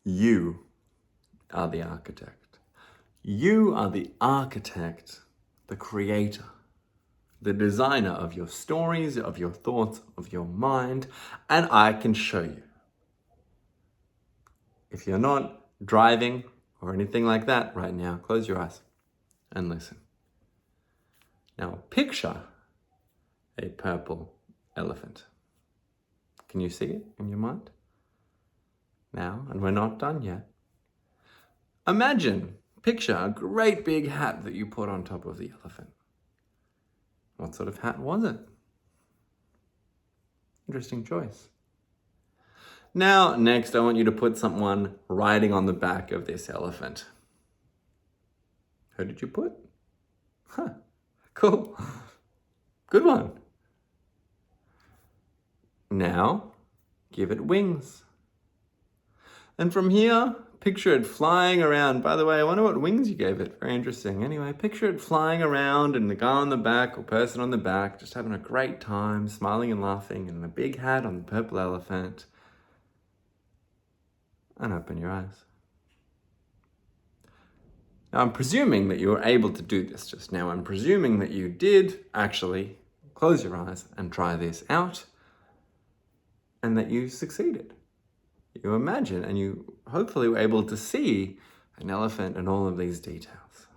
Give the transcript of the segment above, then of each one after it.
You are the architect. You are the architect, the creator, the designer of your stories, of your thoughts, of your mind, and I can show you. If you're not driving or anything like that right now, close your eyes and listen. Now picture a purple elephant. Can you see it in your mind? Now, and we're not done yet. Picture a great big hat that you put on top of the elephant. What sort of hat was it? Interesting choice. Now, next, I want you to put someone riding on the back of this elephant. Who did you put? Cool. Good one. Now, give it wings. And from here, picture it flying around. By the way, I wonder what wings you gave it. Very interesting. Anyway, picture it flying around and the guy on the back or person on the back just having a great time, smiling and laughing, and a big hat on the purple elephant. And open your eyes. Now, I'm presuming that you were able to do this just now. I'm presuming that you did actually close your eyes and try this out, and that you succeeded. You imagine and you hopefully were able to see an elephant and all of these details.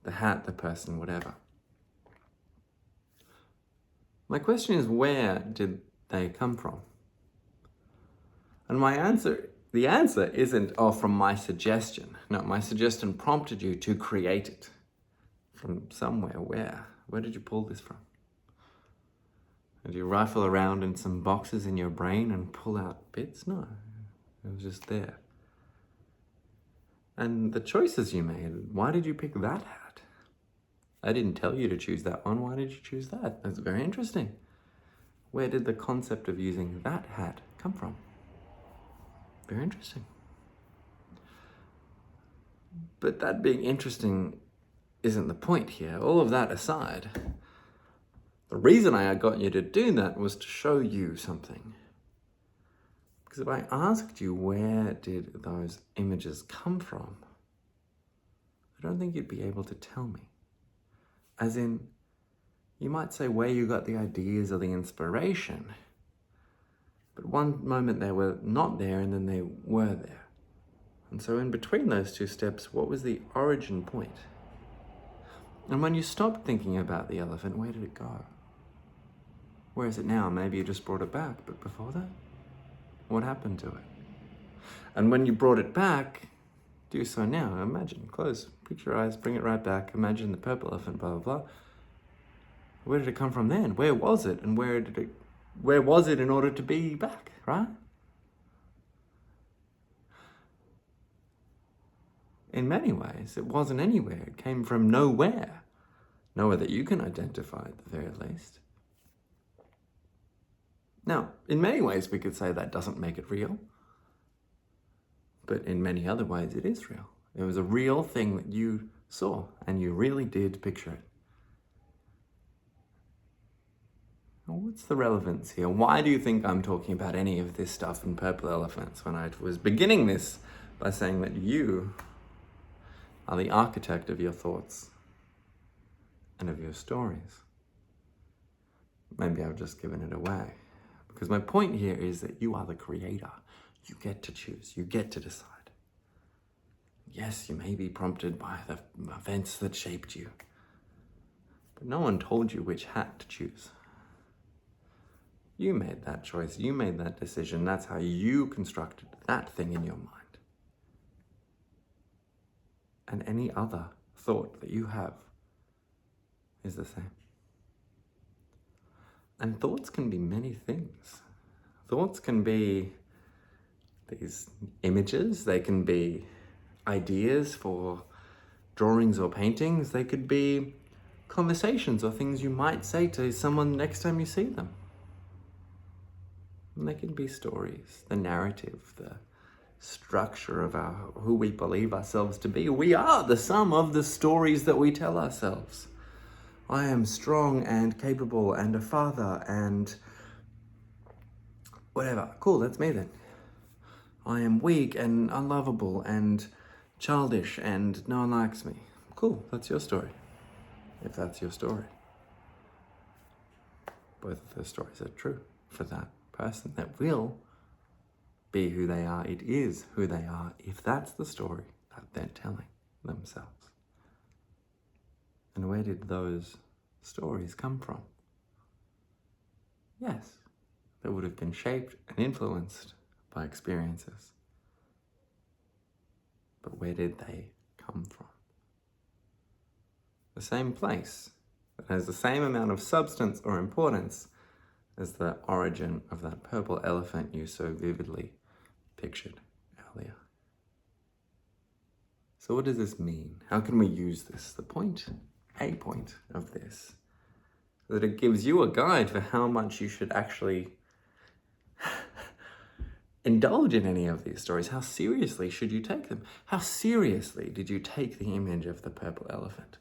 The hat, the person, whatever. My question is, where did they come from? And the answer isn't, from my suggestion. No, my suggestion prompted you to create it. From somewhere. Where? Where did you pull this from? Did you rifle around in some boxes in your brain and pull out bits? No. It was just there. And the choices you made, why did you pick that hat? I didn't tell you to choose that one. Why did you choose that? That's very interesting. Where did the concept of using that hat come from? Very interesting. But that being interesting isn't the point here. All of that aside, the reason I got you to do that was to show you something. Because if I asked you where did those images come from, I don't think you'd be able to tell me. As in, you might say where you got the ideas or the inspiration, but one moment they were not there and then they were there. And so in between those two steps, what was the origin point? And when you stopped thinking about the elephant, where did it go? Where is it now? Maybe you just brought it back, but before that? What happened to it? And when you brought it back, do so now. Imagine, close, picture your eyes, bring it right back. Imagine the purple elephant, blah, blah, blah. Where did it come from then? Where was it? And where was it in order to be back, right? In many ways, it wasn't anywhere. It came from nowhere. Nowhere that you can identify at the very least. Now, in many ways, we could say that doesn't make it real. But in many other ways, it is real. It was a real thing that you saw, and you really did picture it. Now, what's the relevance here? Why do you think I'm talking about any of this stuff in purple elephants when I was beginning this by saying that you are the architect of your thoughts and of your stories? Maybe I've just given it away. Because my point here is that you are the creator. You get to choose. You get to decide. Yes, you may be prompted by the events that shaped you. But no one told you which hat to choose. You made that choice. You made that decision. That's how you constructed that thing in your mind. And any other thought that you have is the same. And thoughts can be many things. Thoughts can be these images. They can be ideas for drawings or paintings. They could be conversations or things you might say to someone next time you see them. And they can be stories, the narrative, the structure of who we believe ourselves to be. We are the sum of the stories that we tell ourselves. I am strong and capable and a father and whatever. Cool, that's me then. I am weak and unlovable and childish and no one likes me. Cool, that's your story. If that's your story. Both of those stories are true for that person that will be who they are. It is who they are if that's the story that they're telling themselves. And where did those stories come from? Yes, they would have been shaped and influenced by experiences. But where did they come from? The same place that has the same amount of substance or importance as the origin of that purple elephant you so vividly pictured earlier. So what does this mean? How can we use this? A point of this, that it gives you a guide for how much you should actually indulge in any of these stories. How seriously should you take them? How seriously did you take the image of the purple elephant?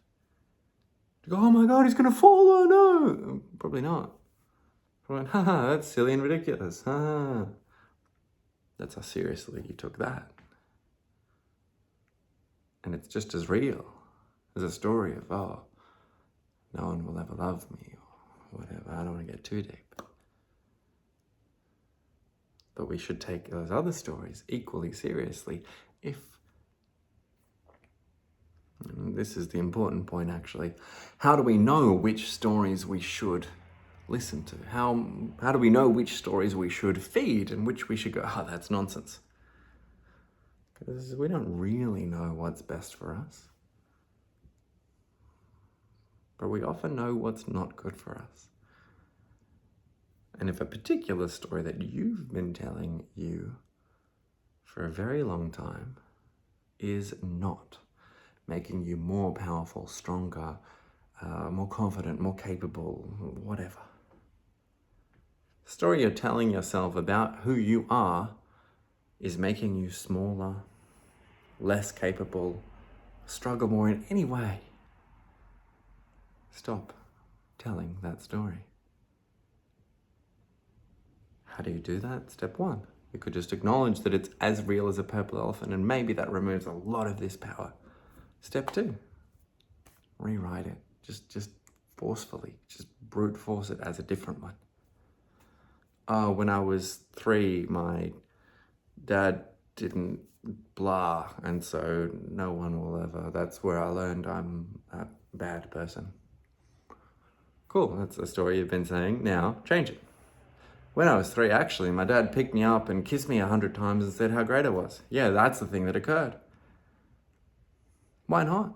You go, oh my God, he's going to fall, oh no. Probably not. Probably, haha, that's silly and ridiculous. Haha. That's how seriously you took that. And it's just as real as a story of, oh, no one will ever love me or whatever. I don't want to get too deep. But we should take those other stories equally seriously if, and this is the important point actually, how do we know which stories we should listen to? How do we know which stories we should feed and which we should go, oh, that's nonsense? Because we don't really know what's best for us. But we often know what's not good for us. And if a particular story that you've been telling you for a very long time is not making you more powerful, stronger, more confident, more capable, whatever. The story you're telling yourself about who you are is making you smaller, less capable, struggle more in any way. Stop telling that story. How do you do that? Step 1. You could just acknowledge that it's as real as a purple elephant, and maybe that removes a lot of this power. Step 2. Rewrite it. Just forcefully. Just brute force it as a different one. When I was 3, my dad didn't blah, and so no one will ever. That's where I learned I'm a bad person. Cool, that's the story you've been saying. Now, change it. When I was 3, actually, my dad picked me up and kissed me 100 times and said how great I was. Yeah, that's the thing that occurred. Why not?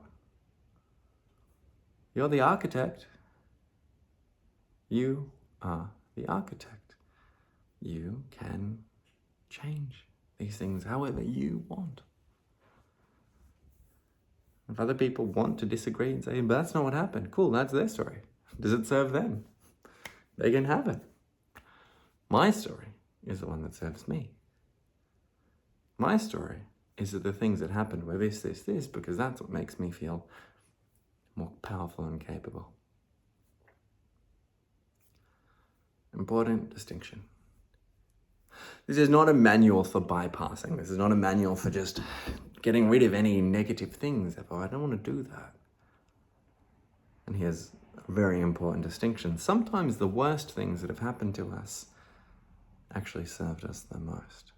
You're the architect. You are the architect. You can change these things however you want. If other people want to disagree and say, but that's not what happened, cool, that's their story. Does it serve them? They can have it. My story is the one that serves me. My story is that the things that happened were this, because that's what makes me feel more powerful and capable. Important distinction. This is not a manual for bypassing. This is not a manual for just getting rid of any negative things. I don't want to do that. And here's a very important distinction. Sometimes the worst things that have happened to us actually served us the most.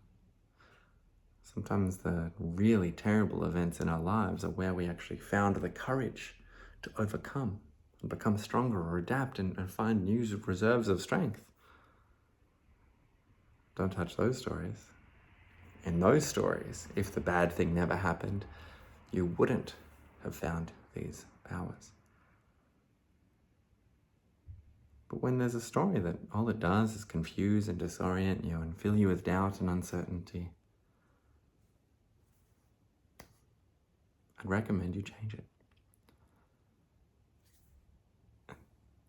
Sometimes the really terrible events in our lives are where we actually found the courage to overcome and become stronger or adapt and find new reserves of strength. Don't touch those stories. In those stories, if the bad thing never happened, you wouldn't have found these powers. But when there's a story that all it does is confuse and disorient you and fill you with doubt and uncertainty, I'd recommend you change it.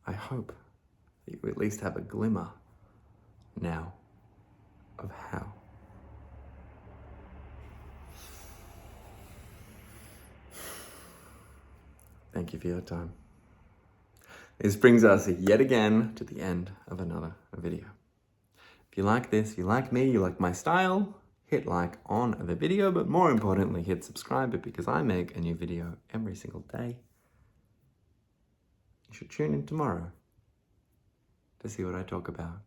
I hope that you at least have a glimmer now of how. Thank you for your time. This brings us yet again to the end of another video. If you like this, you like me, you like my style, hit like on the video, but more importantly, hit subscribe, because I make a new video every single day. You should tune in tomorrow to see what I talk about.